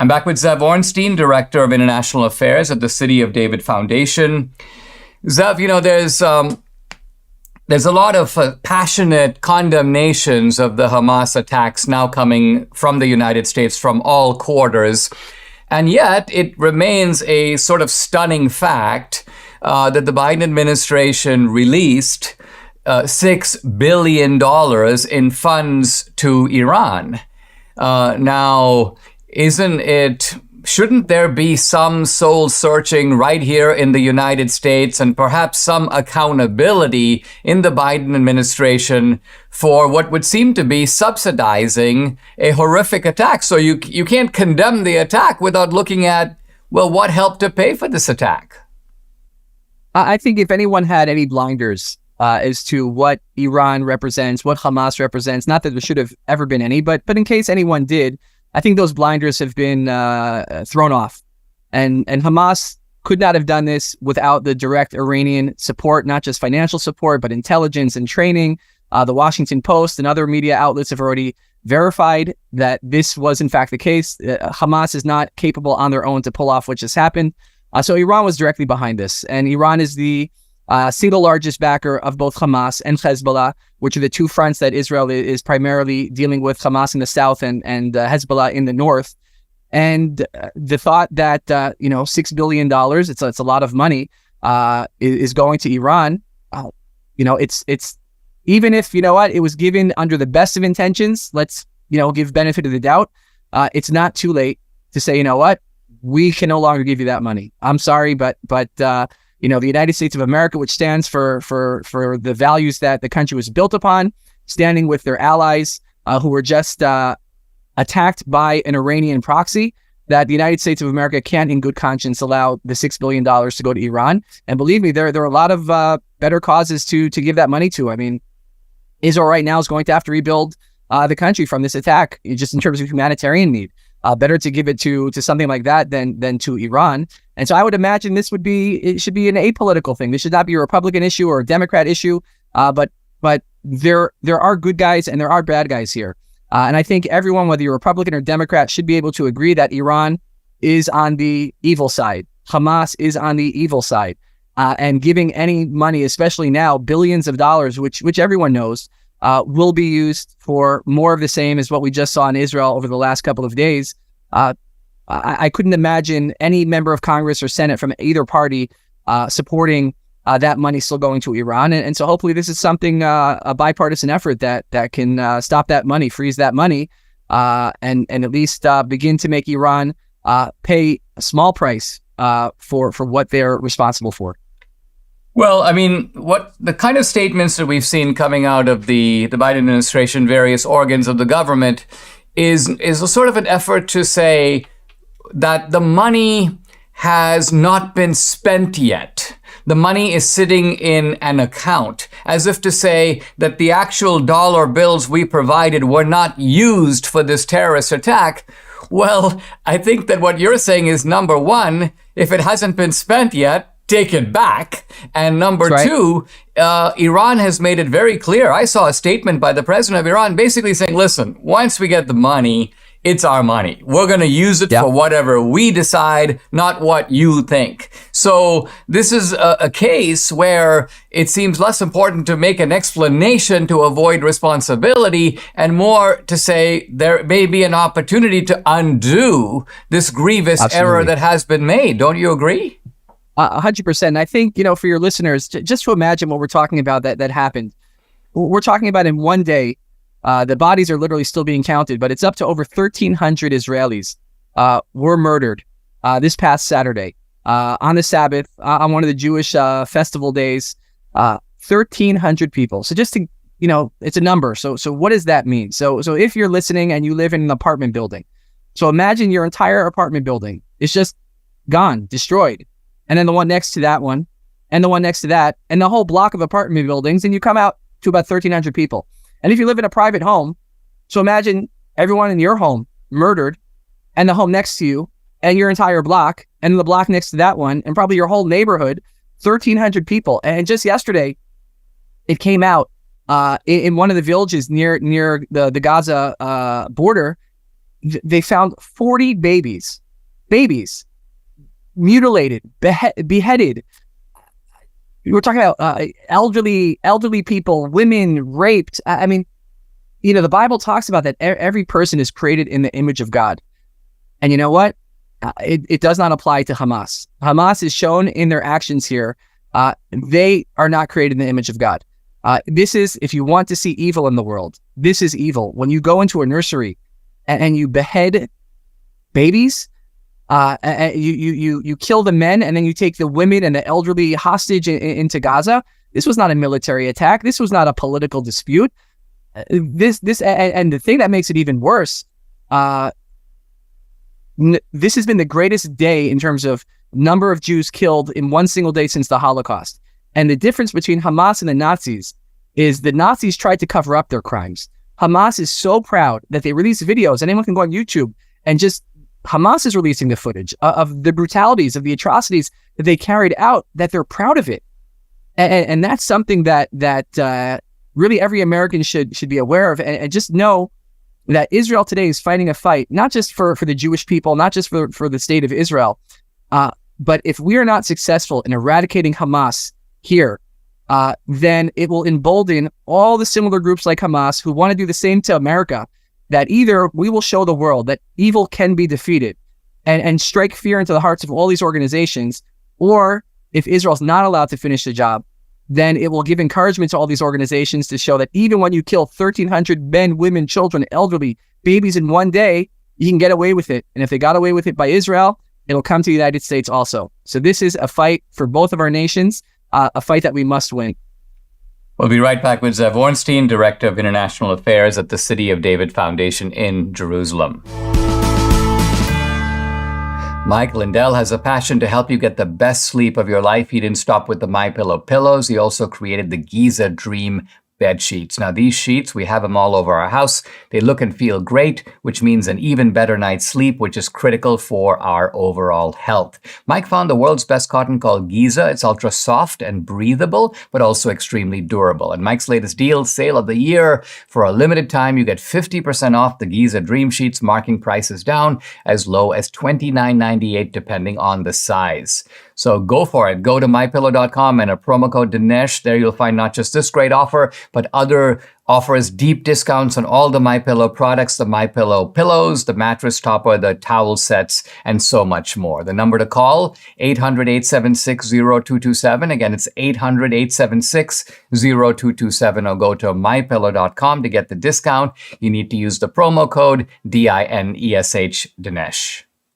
I'm back with Ze'ev Orenstein, Director of International Affairs at the City of David Foundation. Ze'ev, there's a lot of passionate condemnations of the Hamas attacks now coming from the United States from all quarters. And yet it remains a sort of stunning fact that the Biden administration released $6 billion in funds to Iran. Shouldn't there be some soul searching right here in the United States and perhaps some accountability in the Biden administration for what would seem to be subsidizing a horrific attack? So you can't condemn the attack without looking at, well, what helped to pay for this attack? I think if anyone had any blinders as to what Iran represents, what Hamas represents, not that there should have ever been any, but in case anyone did, I think those blinders have been thrown off. And Hamas could not have done this without the direct Iranian support, not just financial support, but intelligence and training. The Washington Post and other media outlets have already verified that this was in fact the case. Hamas is not capable on their own to pull off what just happened. So Iran was directly behind this. And Iran is the single largest backer of both Hamas and Hezbollah, which are the two fronts that Israel is primarily dealing with, Hamas in the south and Hezbollah in the north. And the thought that, $6 billion, it's a lot of money, is going to Iran. It's even if, it was given under the best of intentions, let's, give benefit of the doubt. It's not too late to say, we can no longer give you that money. I'm sorry, but the United States of America, which stands for the values that the country was built upon, standing with their allies who were just attacked by an Iranian proxy, that the United States of America can't in good conscience allow the $6 billion to go to Iran. And believe me, there are a lot of better causes to give that money to. I mean, Israel right now is going to have to rebuild the country from this attack, just in terms of humanitarian need. Better to give it to something like that than to Iran. And so I would imagine it should be an apolitical thing. This should not be a Republican issue or a Democrat issue. But there are good guys and there are bad guys here. And I think everyone, whether you're Republican or Democrat, should be able to agree that Iran is on the evil side. Hamas is on the evil side. And giving any money, especially now, billions of dollars, which everyone knows, will be used for more of the same as what we just saw in Israel over the last couple of days. I couldn't imagine any member of Congress or Senate from either party supporting that money still going to Iran. And so hopefully this is something, a bipartisan effort that can stop that money, freeze that money, and at least begin to make Iran pay a small price for what they're responsible for. Well, I mean, what the kind of statements that we've seen coming out of the Biden administration, various organs of the government, is a sort of an effort to say that the money has not been spent yet. The money is sitting in an account, as if to say that the actual dollar bills we provided were not used for this terrorist attack. Well, I think that what you're saying is, number one, if it hasn't been spent yet, take it back. And number two, Iran has made it very clear. I saw a statement by the president of Iran basically saying, listen, once we get the money, it's our money. We're going to use it for whatever we decide, not what you think. So this is a case where it seems less important to make an explanation to avoid responsibility and more to say there may be an opportunity to undo this grievous error that has been made. Don't you agree? 100%. I think, for your listeners, just to imagine what we're talking about that happened. We're talking about in one day, the bodies are literally still being counted, but it's up to over 1,300 Israelis were murdered this past Saturday on the Sabbath, on one of the Jewish festival days, 1,300 people. So just to, it's a number. So what does that mean? So if you're listening and you live in an apartment building, so imagine your entire apartment building is just gone, destroyed. And then the one next to that one, and the one next to that, and the whole block of apartment buildings, and you come out to about 1,300 people. And if you live in a private home, so imagine everyone in your home murdered, and the home next to you, and your entire block, and the block next to that one, and probably your whole neighborhood, 1,300 people. And just yesterday, it came out in one of the villages near the Gaza border, they found 40 babies, mutilated, beheaded. We're talking about elderly people, women raped. I mean, the Bible talks about that every person is created in the image of God. And you know what? It does not apply to Hamas. Hamas is shown in their actions here. They are not created in the image of God. This is, if you want to see evil in the world, this is evil. When you go into a nursery and you behead babies, you kill the men, and then you take the women and the elderly hostage into Gaza. This was not a military attack. This was not a political dispute. This and the thing that makes it even worse, this has been the greatest day in terms of number of Jews killed in one single day since the Holocaust. And the difference between Hamas and the Nazis is the Nazis tried to cover up their crimes. Hamas is so proud that they release videos. Anyone can go on YouTube and just, Hamas is releasing the footage of the brutalities, of the atrocities that they carried out, that they're proud of it. And that's something that really every American should be aware of, and just know that Israel today is fighting a fight, not just for the Jewish people, not just for the state of Israel, but if we are not successful in eradicating Hamas here, then it will embolden all the similar groups like Hamas who want to do the same to America, that either we will show the world that evil can be defeated and strike fear into the hearts of all these organizations, or if Israel's not allowed to finish the job, then it will give encouragement to all these organizations to show that even when you kill 1,300 men, women, children, elderly, babies in one day, you can get away with it. And if they got away with it by Israel, it'll come to the United States also. So this is a fight for both of our nations, a fight that we must win. We'll be right back with Ze'ev Orenstein, Director of International Affairs at the City of David Foundation in Jerusalem. Mike Lindell has a passion to help you get the best sleep of your life. He didn't stop with the MyPillow pillows. He also created the Giza Dream bed sheets. Now, these sheets, we have them all over our house. They look and feel great, which means an even better night's sleep, which is critical for our overall health. Mike found the world's best cotton called Giza. It's ultra soft and breathable, but also extremely durable. And Mike's latest deal, sale of the year, for a limited time, you get 50% off the Giza Dream Sheets, marking prices down as low as $29.98, depending on the size. So go for it. Go to mypillow.com and a promo code Dinesh. There you'll find not just this great offer, but other offers, deep discounts on all the MyPillow products, the MyPillow pillows, the mattress topper, the towel sets, and so much more. The number to call, 800-876-0227. Again, it's 800-876-0227, or go to mypillow.com to get the discount. You need to use the promo code DINESH, Dinesh.